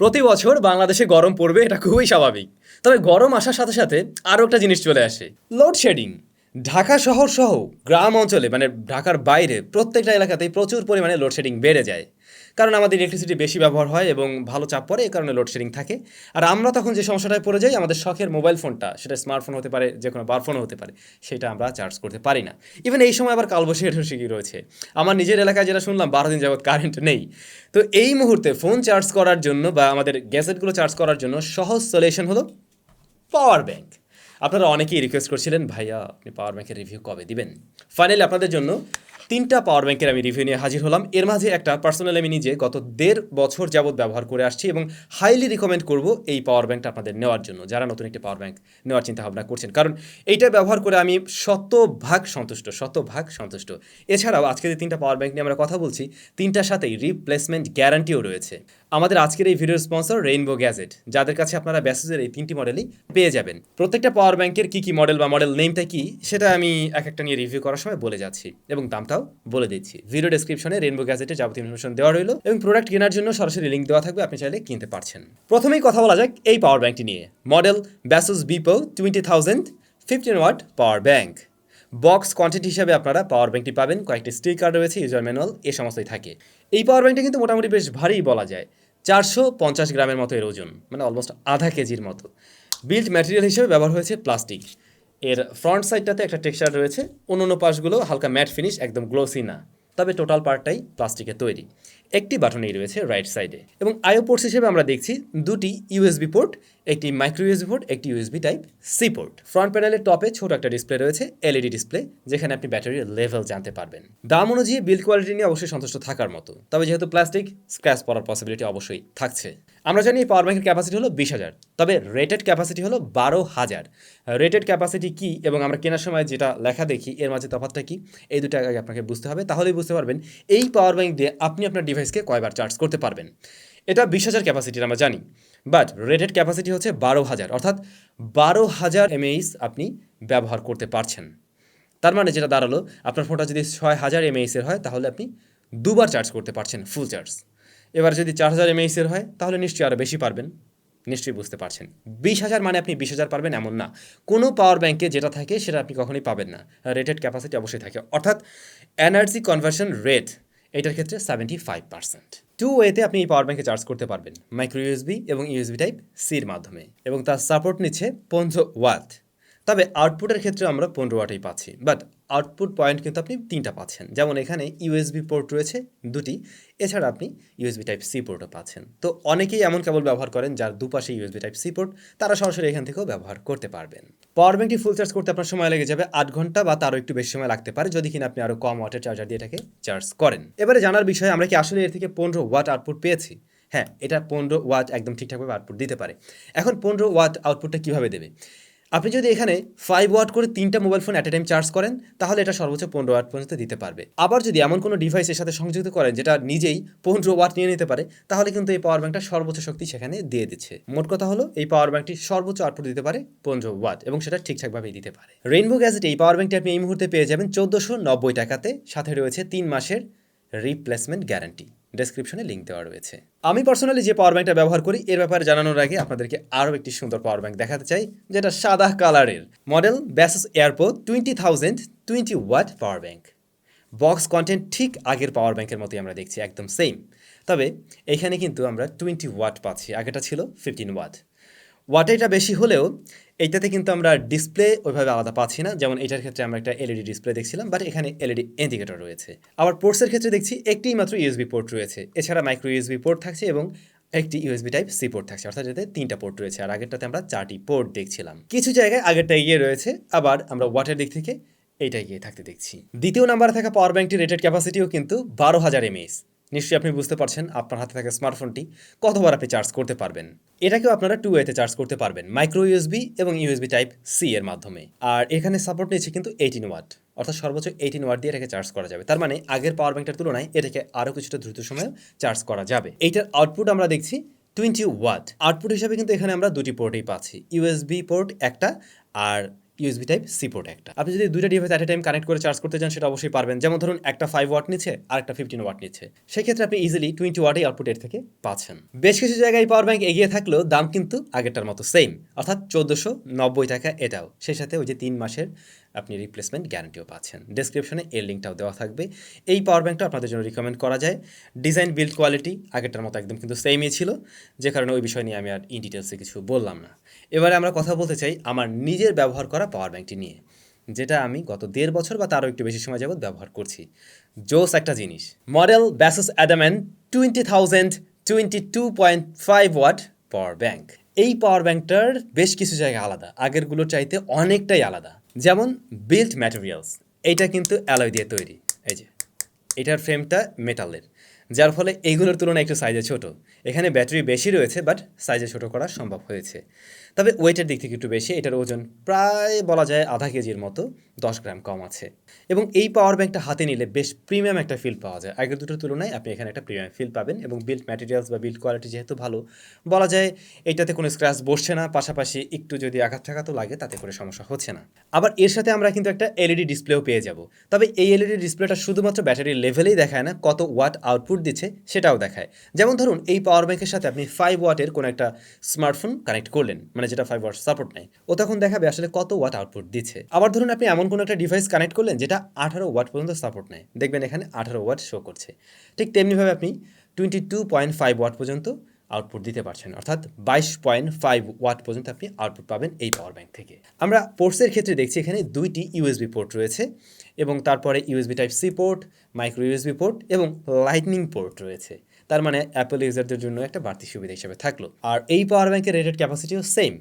প্রতি বছর বাংলাদেশে গরম পড়বে, এটা খুবই স্বাভাবিক। তবে গরম আসার সাথে সাথে আরও একটা জিনিস চলে আসে, লোডশেডিং। ঢাকা শহর সহ গ্রাম অঞ্চলে মানে ঢাকার বাইরে প্রত্যেকটা এলাকাতেই প্রচুর পরিমাণে লোডশেডিং বেড়ে যায়, কারণ আমাদের ইলেকট্রিসিটি বেশি ব্যবহার হয় এবং ভালো চাপ পড়ে, এই কারণে লোডশেডিং থাকে। আর আমরা তখন যে সমস্যাটায় পড়ে যাই, আমাদের শখের মোবাইল ফোনটা, সেটা স্মার্টফোন হতে পারে, যে কোনো বারফোনও হতে পারে, সেটা আমরা চার্জ করতে পারি না। ইভেন এই সময় আবার কালবৈশাখী রয়েছে। আমার নিজের এলাকায় যেটা শুনলাম 12 দিন যাবৎ কারেন্ট নেই। তো এই মুহূর্তে ফোন চার্জ করার জন্য বা আমাদের গ্যাজেটগুলো চার্জ করার জন্য সহজ সলিউশন হলো পাওয়ার ব্যাংক। আপনারা অনেকেই রিকোয়েস্ট করছিলেন, ভাইয়া আপনি পাওয়ার ব্যাংকের রিভিউ কবে দিবেন। ফাইনালি আপনাদের জন্য 3টা পাওয়ার ব্যাংকের আমি রিভিউ নিয়ে হাজির হলাম। এর মাঝে একটা পার্সোনালি আমি নিজে গত 1.5 বছর যাবৎ ব্যবহার করে আসছি এবং হাইলি রিকমেন্ড করব এই পাওয়ার ব্যাংকটা আপনাদের নেওয়ার জন্য, যারা নতুন একটি পাওয়ার ব্যাংক নেওয়ার চিন্তা ভাবনা করছেন, কারণ এইটা ব্যবহার করে আমি শতভাগ সন্তুষ্ট। এছাড়াও আজকে যে 3টা পাওয়ার ব্যাংক নিয়ে আমরা কথা বলছি, 3টার সাথেই রিপ্লেসমেন্ট গ্যারান্টিও রয়েছে। আমাদের আজকের এই ভিডিওর স্পন্সর রেইনবো গ্যাজেট, যাদের কাছে আপনারা ব্যাসেসের এই 3টি মডেলই পেয়ে যাবেন। প্রত্যেকটা পাওয়ার ব্যাংকের কী মডেল বা মডেল নেমটা কি, সেটা আমি এক একটা নিয়ে রিভিউ করার সময় বলে যাচ্ছি এবং দামটাও বলে দিচ্ছি। ভিডিও ডেসক্রিপশনে রেইনবো গ্যাজেটের যাবতীয় ইনফরমেশন দেওয়া রইল এবং প্রোডাক্ট কেনার জন্য সরাসরি লিঙ্ক দেওয়া থাকবে, আপনি চাইলে কিনতে পারছেন। প্রথমেই কথা বলা যাক এই পাওয়ার ব্যাংকটি নিয়ে। Model Baseus Bipow 20000 15 watt power bank. Box content হিসাবে আপনারা পাওয়ার ব্যাংকটি পাবেন, কয়েকটি স্টিকার রয়েছে, ইউজার ম্যানুয়াল, এ সমস্তই থাকে। এই পাওয়ার ব্যাংকটা কিন্তু মোটামুটি বেশ ভারী বলা যায়, 450 গ্রামের মতো এর ওজন, মানে অলমোস্ট আধা কেজির মতো। বিল্ড ম্যাটেরিয়াল হিসেবে ব্যবহার হয়েছে প্লাস্টিক। এর ফ্রন্ট সাইডটাতে একটা টেক্সচার রয়েছে, অন্য পাশগুলো হালকা ম্যাট ফিনিশ, একদম গ্লোসি না, তবে টোটাল পার্টটাই প্লাস্টিকের তৈরি। একটি বাটনেই রয়েছে রাইট সাইডে এবং আইও পোর্টস হিসেবে আমরা দেখছি 2টি ইউএসবি পোর্ট, একটি মাইক্রো ইউএসবি পোর্ট, একটি USB type C port. Front প্যানেলের টপে ছোট একটা ডিসপ্লে রয়েছে, এলইডি ডিসপ্লে, যেখানে আপনি ব্যাটারির লেভেল জানতে পারবেন। দাম অনুযায়ী বিল্ড কোয়ালিটি নিয়ে অবশ্যই সন্তুষ্ট থাকার মতো, তবে যেহেতু প্লাস্টিক, স্ক্র্যাচ পড়ার পসিবিলিটি অবশ্যই থাকছে। আমরা জানি এই পাওয়ার ব্যাংকের ক্যাপাসিটি হলো 20,000, তবে রেটেড ক্যাপাসিটি হলো 12,000। রেটেড ক্যাপাসিটি কি এবং আমরা কেনার সময় যেটা লেখা দেখি, এর মাঝে তফাৎটা কি, এই দুটো আগে আপনাকে বুঝতে হবে, তাহলেই বুঝতে পারবেন এই পাওয়ার ব্যাংক দিয়ে আপনি আপনার ডিভাইসকে কয়বার চার্জ করতে পারবেন। এটা 20,000 ক্যাপাসিটির আমরা জানি, বাট রেটেড ক্যাপাসিটি হচ্ছে 12,000, অর্থাৎ 12,000 mAh আপনি ব্যবহার করতে পারছেন। তার মানে যেটা দাঁড়ালো, আপনার ফোনটা যদি 6,000 mAh এর হয়, তাহলে আপনি দুবার চার্জ করতে পারছেন ফুল চার্জ। এবার যদি 4,000 mAh এর হয়, তাহলে নিশ্চয়ই আরও বেশি পারবেন। নিশ্চয়ই বুঝতে পারছেন, 20,000 মানে আপনি 20,000 পারবেন এমন না। কোনো পাওয়ার ব্যাংকে যেটা থাকে সেটা আপনি কখনোই পাবেন না। রেটেড ক্যাপাসিটি অবশ্যই থাকে, অর্থাৎ এনার্জি কনভার্সন রেট এটার ক্ষেত্রে 75%। 2 ওয়েতে আপনি এই পাওয়ার ব্যাংকে চার্জ করতে পারবেন, মাইক্রো ইউএসবি এবং ইউএসবি টাইপ সির মাধ্যমে, এবং তার সাপোর্ট নিচ্ছে 15 ওয়াট। তবে আউটপুটের ক্ষেত্রে আমরা 15 ওয়াটেই পাচ্ছি, বাট আউটপুট পয়েন্ট কিন্তু আপনি 3টা পাচ্ছেন। যেমন এখানে ইউএসবি পোর্ট রয়েছে 2টি, এছাড়া আপনি ইউএসবি টাইপ সি পোর্টও পাচ্ছেন। তো অনেকেই এমন কেবল ব্যবহার করেন যার দুপাশে ইউএসবি টাইপ সি পোর্ট, তারা সরাসরি এখান থেকেও ব্যবহার করতে পারবেন। পাওয়ার ব্যাংকটি ফুল চার্জ করতে আপনার সময় লেগে যাবে 8 ঘন্টা বা তারও একটু বেশি সময় লাগতে পারে, যদি কিনা আপনি আরও কম ওয়াটের চার্জার দিয়ে এটাকে চার্জ করেন। এবারে জানার বিষয়, আমরা কি আসলে এর থেকে 15 ওয়াট আউটপুট পেয়েছি? হ্যাঁ, এটা 15 ওয়াট একদম ঠিকঠাকভাবে আউটপুট দিতে পারে। এখন 15 ওয়াট আউটপুটটা কীভাবে দেবে? আপনি যদি এখানে 5 ওয়াট করে 3টা mobile phone at a time charge করেন, তাহলে এটা সর্বোচ্চ 15 ওয়াট পর্যন্ত দিতে পারবে। আবার যদি এমন কোনো ডিভাইসের সাথে সংযুক্ত করেন যেটা নিজেই 15 ওয়াট নিয়ে নিতে পারে, তাহলে কিন্তু এই পাওয়ার ব্যাংকটা সর্বোচ্চ শক্তি সেখানে দিয়ে দিচ্ছে। মোট কথা হলো, এই পাওয়ার ব্যাংকটি সর্বোচ্চ আউটপুট দিতে পারে 15 ওয়াট, এবং সেটা ঠিকঠাকভাবেই দিতে পারে। রেইনবো গ্যাজেটে এই পাওয়ার ব্যাংকটি আপনি এই মুহূর্তে পেয়ে যাবেন 1490 টাকাতে, সাথে রয়েছে 3 মাসের রিপ্লেসমেন্ট গ্যারান্টি। ডেসক্রিপশনে লিঙ্ক দেওয়া রয়েছে। আমি পার্সোনালি যে পাওয়ার ব্যাংকটা ব্যবহার করি, এর ব্যাপারে জানানোর আগে আপনাদেরকে আরও একটি সুন্দর পাওয়ার ব্যাংক দেখাতে চাই, যেটা সাদা কালারের। Model Baseus airport 20,000 20 watt power bank. Box content ঠিক আগের পাওয়ার ব্যাংকের মতোই আমরা দেখছি, একদম সেম। তবে এখানে কিন্তু আমরা 20 ওয়াট পাচ্ছি, আগেটা ছিল 15 ওয়াট। ওয়াটে এটা বেশি হলেও এইটাতে কিন্তু আমরা ডিসপ্লে ওইভাবে আলাদা পাচ্ছি না। যেমন এটার ক্ষেত্রে আমরা একটা এলইডি ডিসপ্লে দেখছিলাম, বাট এখানে এলইডি ইন্ডিকেটর রয়েছে। আবার পোর্টসের ক্ষেত্রে দেখছি একটিই মাত্র ইউএসবি পোর্ট রয়েছে, এছাড়া মাইক্রো ইউএসবি পোর্ট থাকছে এবং একটি ইউএসবি টাইপ সি পোর্ট থাকছে, অর্থাৎ এতে 3টা পোর্ট রয়েছে। আর আগেরটাতে আমরা 4টি পোর্ট দেখছিলাম। কিছু জায়গায় আগেরটা এগিয়ে রয়েছে, আবার আমরা ওয়াটের দিক থেকে এইটা এগিয়ে থাকতে দেখছি। দ্বিতীয় নাম্বারে থাকা পাওয়ার ব্যাংকটির রেটেড ক্যাপাসিটিও কিন্তু 12,000 mAh। নিশ্চয়ই আপনি বুঝতে পারছেন আপনার হাতে থাকা স্মার্টফোনটি কতবার আপনি চার্জ করতে পারবেন। এটাকেও আপনারা 2 ওয়েতে চার্জ করতে পারবেন, মাইক্রো ইউএসবি এবং ইউএসবি টাইপ সি এর মাধ্যমে। আর এখানে সাপোর্ট নিচ্ছে কিন্তু 18 ওয়াট, অর্থাৎ সর্বোচ্চ 18 ওয়াট দিয়ে এটাকে চার্জ করা যাবে। তার মানে আগের পাওয়ার ব্যাংকটার তুলনায় এটাকে আরও কিছুটা দ্রুত সময়ে চার্জ করা যাবে। এইটার আউটপুট আমরা দেখছি 20 ওয়াট। আউটপুট হিসাবে কিন্তু এখানে আমরা 2টি পোর্টেই পাচ্ছি, ইউএসবি পোর্ট একটা আর ইউএসবি টাইপ সি পোর্ট একটা। আপনি যদি দুইটা device at a time connect করে চার্জ করতে চান সেটা অবশ্যই পারবেন। যেমন ধরুন একটা 5 ওয়াট নিচ্ছে আর একটা 15 ওয়াট নিচ্ছে, সেক্ষেত্রে আপনি ইজিলি 20 ওয়াটই আউটপুট এর থেকে পাচ্ছেন। বেশ কিছু জায়গায় পাওয়ার ব্যাংক এগিয়ে থাকলেও দাম কিন্তু আগেরটার মতো সেম, অর্থাৎ 1490 টাকা এটাও। সেই সাথে ওই যে 3 মাসের আপনি রিপ্লেসমেন্ট গ্যারান্টিও পাচ্ছেন। ডেসক্রিপশনে এর লিঙ্কটাও দেওয়া থাকবে। এই পাওয়ার ব্যাংকটা আপনাদের জন্য রিকমেন্ড করা যায়। ডিজাইন বিল্ড কোয়ালিটি আগেরটার মতো একদম কিন্তু সেমই ছিল, যে কারণে ওই বিষয় নিয়ে আমি আর ইন ডিটেলসে কিছু বললাম না। এবারে আমরা কথা বলতে চাই আমার নিজের ব্যবহার করা পাওয়ার ব্যাংকটি নিয়ে, যেটা আমি গত 1.5 বছর বা তারও একটু বেশি সময় যাবৎ ব্যবহার করছি। জোস একটা জিনিস, মডেল ব্যাসুস অ্যাডাম্যান 20000 22.5 ওয়াট পাওয়ার ব্যাংক। এই পাওয়ার ব্যাংকটার বেশ কিছু জায়গা আলাদা, আগেরগুলোর চাইতে অনেকটাই আলাদা। যেমন বিল্ড ম্যাটেরিয়ালস, এইটা কিন্তু অ্যালয় দিয়ে তৈরি। এই যে এটার ফ্রেমটা মেটালের, যার ফলে এইগুলোর তুলনায় একটু সাইজে ছোট। এখানে ব্যাটারি বেশি রয়েছে বাট সাইজে ছোট করা সম্ভব হয়েছে। তবে ওয়েটের দিক থেকে একটু বেশি, এটার ওজন প্রায় বলা যায় আধা কেজির মতো, 10 গ্রাম কম আছে। এবং এই পাওয়ার ব্যাংকটা হাতে নিলে বেশ প্রিমিয়াম একটা ফিল পাওয়া যায়। আগের দুটোর তুলনায় আপনি এখানে একটা প্রিমিয়াম ফিল পাবেন। এবং বিল্ড ম্যাটেরিয়ালস বা বিল্ড কোয়ালিটি যেহেতু ভালো, বলা যায় এইটাতে কোনো স্ক্র্যাচ বসছে না, পাশাপাশি একটু যদি আঘাত টাঘাতও লাগে তাতে করে সমস্যা হচ্ছে না। আবার এর সাথে আমরা কিন্তু একটা এলইডি ডিসপ্লেও পেয়ে যাব। তবে এই এলইডি ডিসপ্লেটা শুধুমাত্র ব্যাটারির লেভেলেই দেখায় না, কত ওয়াট আউটপুট দিচ্ছে সেটাও দেখায়। যেমন ধরুন এই পাওয়ার ব্যাংকের সাথে আপনি 5 ওয়াটের কোনো একটা স্মার্টফোন কানেক্ট করলেন, মানে যেটা 5 ওয়াট সাপোর্ট নেয়, ও তখন দেখাবে আসলে কত ওয়াট আউটপুট দিচ্ছে। আবার ধরুন আপনি এমন কোনো একটা ডিভাইস কানেক্ট করলেন যেটা 18 ওয়াট পর্যন্ত সাপোর্ট নেয়, দেখবেন এখানে 18 ওয়াট শো করছে। ঠিক তেমনিভাবে আপনি 22.5 ওয়াট পর্যন্ত আউটপুট দিতে পারছেন, অর্থাৎ 22.5 ওয়াট পর্যন্ত আপনি আউটপুট পাবেন এই পাওয়ার ব্যাংক থেকে। আমরা পোর্টসের ক্ষেত্রে দেখছি এখানে 2টি ইউএসবি পোর্ট রয়েছে, এবং তারপরে USB type C port, micro USB port এবং লাইটনিং পোর্ট রয়েছে। তার মানে অ্যাপল ইউজারদের জন্য একটা বাড়তি সুবিধা হিসেবে থাকলো। আর এই পাওয়ার ব্যাংকের রেটেড ক্যাপাসিটিও সেম,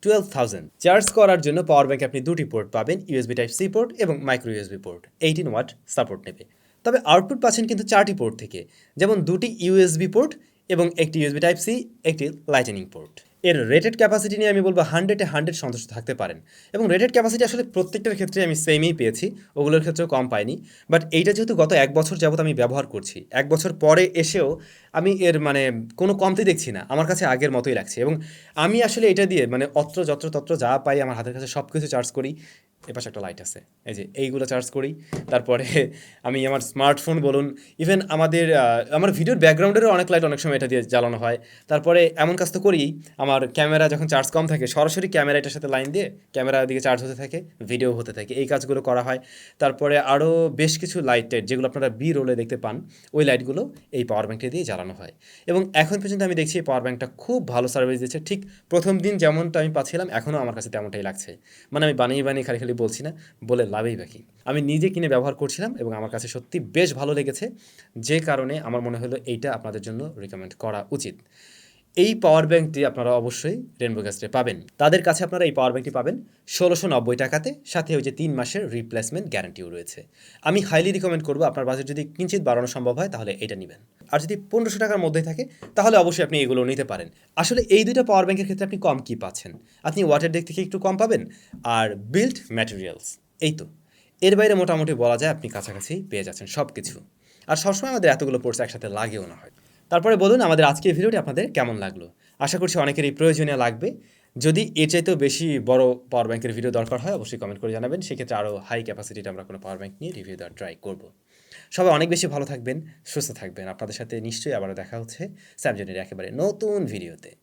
12,000। চার্জ করার জন্য পাওয়ার ব্যাংকে আপনি 2টি পোর্ট পাবেন, ইউএসবি টাইপ সি পোর্ট এবং micro USB port, 18 watt support নেবে। তবে আউটপুট পাচ্ছেন কিন্তু 4টি পোর্ট থেকে, যেমন 2টি ইউএসবি পোর্ট এবং একটি ইউএসবি টাইপ সি, একটি লাইটনিং পোর্ট। এর রেটেড ক্যাপাসিটি নিয়ে আমি বলবো 100-এ 100 সন্তুষ্ট থাকতে পারেন। এবং রেটেড ক্যাপাসিটি আসলে প্রত্যেকটার ক্ষেত্রে আমি সেমই পেয়েছি, ওগুলোর ক্ষেত্রেও কম পাইনি। বাট এইটা যেহেতু গত 1 বছর যাবত আমি ব্যবহার করছি, 1 বছর পরে এসেও আমি এর মানে কোনো কমতি দেখছি না, আমার কাছে আগের মতোই লাগছে। এবং আমি আসলে এটা দিয়ে মানে অত্র যত্র তত্র যা পাই আমার হাতের কাছে সব কিছু চার্জ করি। এপাশে একটা লাইট আছে, এই যে এইগুলো চার্জ করি। তারপরে আমি আমার স্মার্টফোন বলুন, ইভেন আমার ভিডিওর ব্যাকগ্রাউন্ডেরও অনেক লাইট অনেক সময় এটা দিয়ে জ্বালানো হয়। তারপরে এমন কাজ তো করি, আমার ক্যামেরা যখন চার্জ কম থাকে সরাসরি ক্যামেরা এটার সাথে লাইন দিয়ে ক্যামেরার দিকে চার্জ হতে থাকে, ভিডিও হতে থাকে, এই কাজগুলো করা হয়। তারপরে আরও বেশ কিছু লাইট টাইট যেগুলো আপনারা বি রোলে দেখতে পান, ওই লাইটগুলো এই পাওয়ার ব্যাংকটা দিয়ে জ্বালানো হয়। এবং এখন পর্যন্ত আমি দেখছি এই পাওয়ার ব্যাংকটা খুব ভালো সার্ভিস দিচ্ছে। ঠিক প্রথম দিন যেমনটা আমি পাচ্ছিলাম এখনও আমার কাছে তেমনটাই লাগছে। মানে আমি বানিয়ে খালি খালি বলছি না, বলে লাভই বাকি। আমি নিজে কিনে ব্যবহার করছিলাম এবং আমার কাছে সত্যি বেশ ভালো লেগেছে, যে কারণে আমার মনে হলো এইটা আপনাদের জন্য রিকমেন্ড করা উচিত। এই পাওয়ার ব্যাংকটি আপনারা অবশ্যই রেনবো গ্যাস্টে পাবেন। তাদের কাছে আপনারা এই পাওয়ার ব্যাংকটি পাবেন 1690 টাকাতে, সাথে ওই যে 3 মাসের রিপ্লেসমেন্ট গ্যারান্টিও রয়েছে। আমি হাইলি রিকমেন্ড করবো, আপনার বাজেট যদি কিঞ্চিত বাড়ানো সম্ভব হয় তাহলে এটা নেবেন। আর যদি 1500 টাকার মধ্যেই থাকে তাহলে অবশ্যই আপনি এগুলো নিতে পারেন। আসলে এই দুইটা পাওয়ার ব্যাংকের ক্ষেত্রে আপনি কম কী পাচ্ছেন? আপনি ওয়াটের দিক থেকে একটু কম পাবেন, আর বিল্ড ম্যাটেরিয়ালস এই তো, এর বাইরে মোটামুটি বলা যায় আপনি কাছাকাছি পেয়ে যাচ্ছেন সব কিছু। আর সবসময় আমাদের এতগুলো পোর্টস একসাথে লাগেও না হয়। তারপরে বলুন আমাদের আজকের ভিডিওটি আপনাদের কেমন লাগলো। আশা করছি অনেকেরই প্রয়োজনীয় লাগবে। যদি এর চাইতেও বেশি বড় পাওয়ার ব্যাংকের ভিডিও দরকার হয় অবশ্যই কমেন্ট করে জানাবেন, সেক্ষেত্রে আরও হাই ক্যাপাসিটিতে আমরা কোনো পাওয়ার ব্যাংক নিয়ে রিভিউ দেওয়ার ট্রাই করব। সবাই অনেক বেশি ভালো থাকবেন, সুস্থ থাকবেন। আপনাদের সাথে নিশ্চয়ই আবারও দেখা হচ্ছে স্যামজনের একেবারে নতুন ভিডিওতে।